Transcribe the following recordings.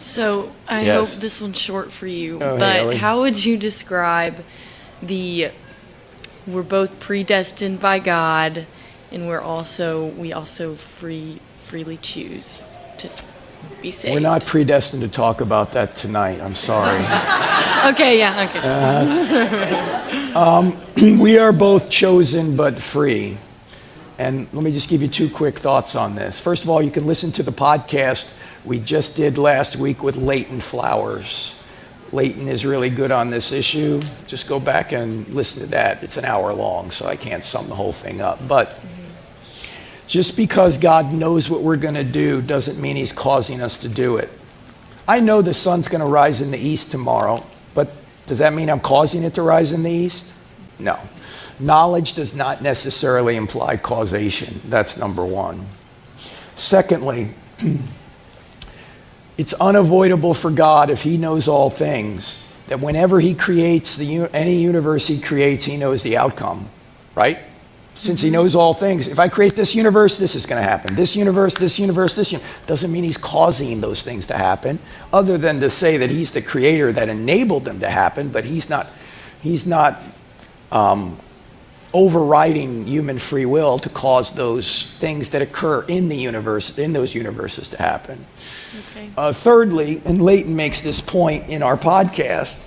So I hope Yes. this one's short for you, Oh, hey, but Ellie. how would you describe the we're both predestined by God, and we also freely choose to be saved? We're not predestined to talk about that tonight. I'm sorry. Okay, yeah, okay. We are both chosen but free. And let me just give you two quick thoughts on this. First of all, you can listen to the podcast we just did last week with Leighton Flowers. Leighton is really good on this issue. Just go back and listen to that. It's an hour long, so I can't sum the whole thing up. But just because God knows what we're going to do doesn't mean he's causing us to do it. I know the sun's going to rise in the east tomorrow, but does that mean I'm causing it to rise in the east? No. Knowledge does not necessarily imply causation. That's number one. Secondly, it's unavoidable for God, if he knows all things, that whenever he creates any universe he creates, he knows the outcome, right? Since he knows all things, if I create this universe, this is going to happen. This universe, this universe, this universe. Doesn't mean he's causing those things to happen, other than to say that he's the creator that enabled them to happen, but he's not overriding human free will to cause those things that occur in the universe, in those universes, to happen. Okay. Thirdly, and Leighton makes this point in our podcast,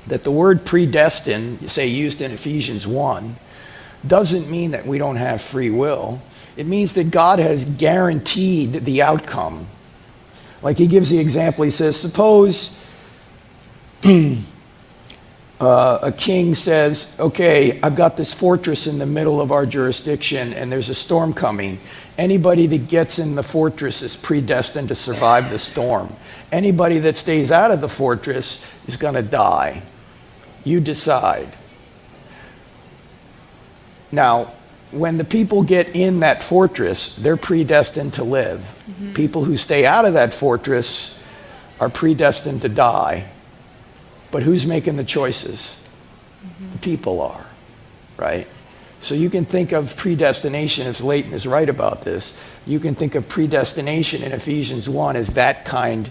that the word predestined, say used in Ephesians 1, doesn't mean that we don't have free will. It means that God has guaranteed the outcome. Like he gives the example, he says, suppose a king says, okay, I've got this fortress in the middle of our jurisdiction and there's a storm coming. Anybody that gets in the fortress is predestined to survive the storm. Anybody that stays out of the fortress is going to die. You decide. Now, when the people get in that fortress, they're predestined to live. Mm-hmm. People who stay out of that fortress are predestined to die. But who's making the choices? Mm-hmm. The people are, right? So you can think of predestination, if Leighton is right about this, you can think of predestination in Ephesians 1 as that kind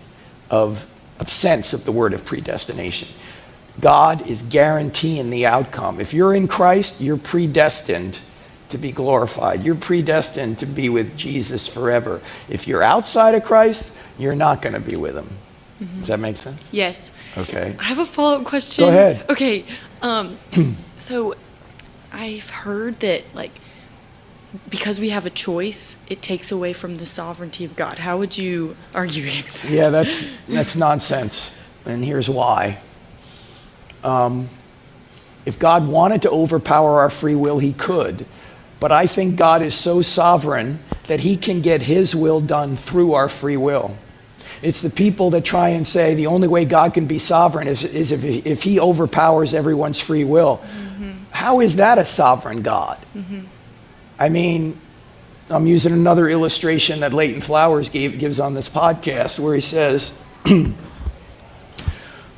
of sense of the word of predestination. God is guaranteeing the outcome. If you're in Christ, you're predestined to be glorified. You're predestined to be with Jesus forever. If you're outside of Christ, you're not going to be with him. Mm-hmm. Does that make sense? Yes. Okay. I have a follow-up question. Go ahead. Okay. So I've heard that, like, because we have a choice, it takes away from the sovereignty of God. How would you argue against that? Yeah, that's nonsense. And here's why. If God wanted to overpower our free will, he could. But I think God is so sovereign that he can get his will done through our free will. It's the people that try and say the only way God can be sovereign is if he overpowers everyone's free will. Mm-hmm. How is that a sovereign God? Mm-hmm. I mean, I'm using another illustration that Leighton Flowers gives on this podcast, where he says,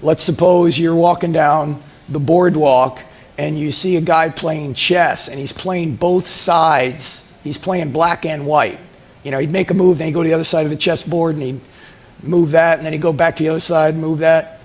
let's suppose you're walking down the boardwalk and you see a guy playing chess, and he's playing both sides. He's playing black and white. You know, he'd make a move, then he'd go to the other side of the chessboard, and he'd move that, and then he'd go back to the other side, move that.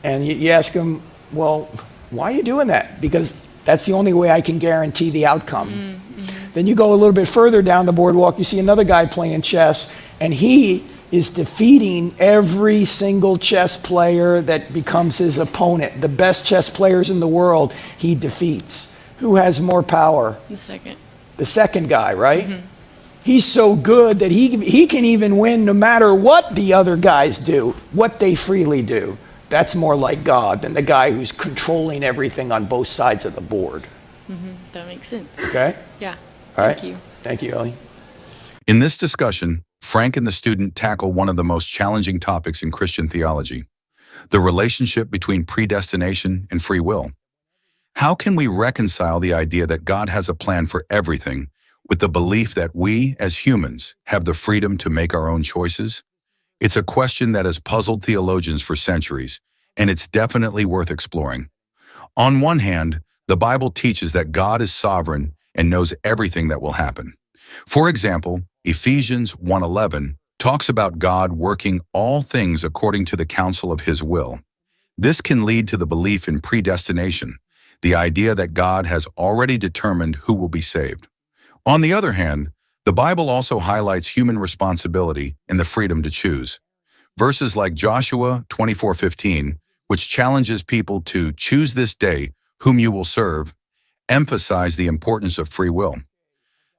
And you ask him, well, why are you doing that? Because that's the only way I can guarantee the outcome. Mm-hmm. Then you go a little bit further down the boardwalk, you see another guy playing chess, and he is defeating every single chess player that becomes his opponent. The best chess players in the world, he defeats. Who has more power? The second. The second guy, right? Mm-hmm. He's so good that he can even win no matter what the other guys do, what they freely do. That's more like God than the guy who's controlling everything on both sides of the board. Mm-hmm. That makes sense. Okay? Yeah. All right. Thank you. Thank you, Ellie. In this discussion, Frank and the student tackle one of the most challenging topics in Christian theology, the relationship between predestination and free will. How can we reconcile the idea that God has a plan for everything with the belief that we, as humans, have the freedom to make our own choices? It's a question that has puzzled theologians for centuries, and it's definitely worth exploring. On one hand, the Bible teaches that God is sovereign and knows everything that will happen. For example, Ephesians 1:11 talks about God working all things according to the counsel of his will. This can lead to the belief in predestination, the idea that God has already determined who will be saved. On the other hand, the Bible also highlights human responsibility and the freedom to choose. Verses like Joshua 24:15, which challenges people to choose this day whom you will serve, emphasize the importance of free will.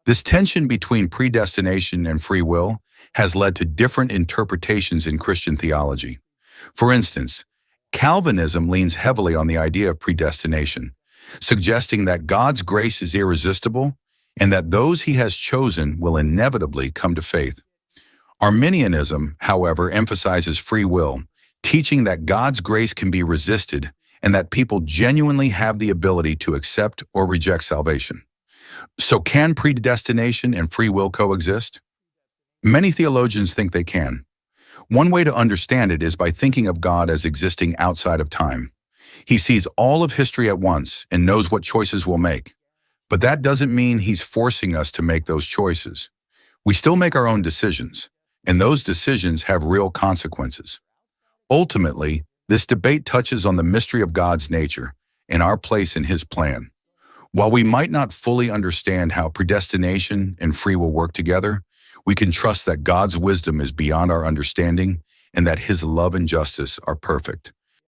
This tension between predestination and free will has led to different interpretations in Christian theology. For instance, Calvinism leans heavily on the idea of predestination, suggesting that God's grace is irresistible and that those he has chosen will inevitably come to faith. Arminianism, however, emphasizes free will, teaching that God's grace can be resisted and that people genuinely have the ability to accept or reject salvation. So can predestination and free will coexist? Many theologians think they can. One way to understand it is by thinking of God as existing outside of time. He sees all of history at once and knows what choices we'll make. But that doesn't mean he's forcing us to make those choices. We still make our own decisions, and those decisions have real consequences. Ultimately, this debate touches on the mystery of God's nature and our place in his plan. While we might not fully understand how predestination and free will work together, we can trust that God's wisdom is beyond our understanding and that his love and justice are perfect.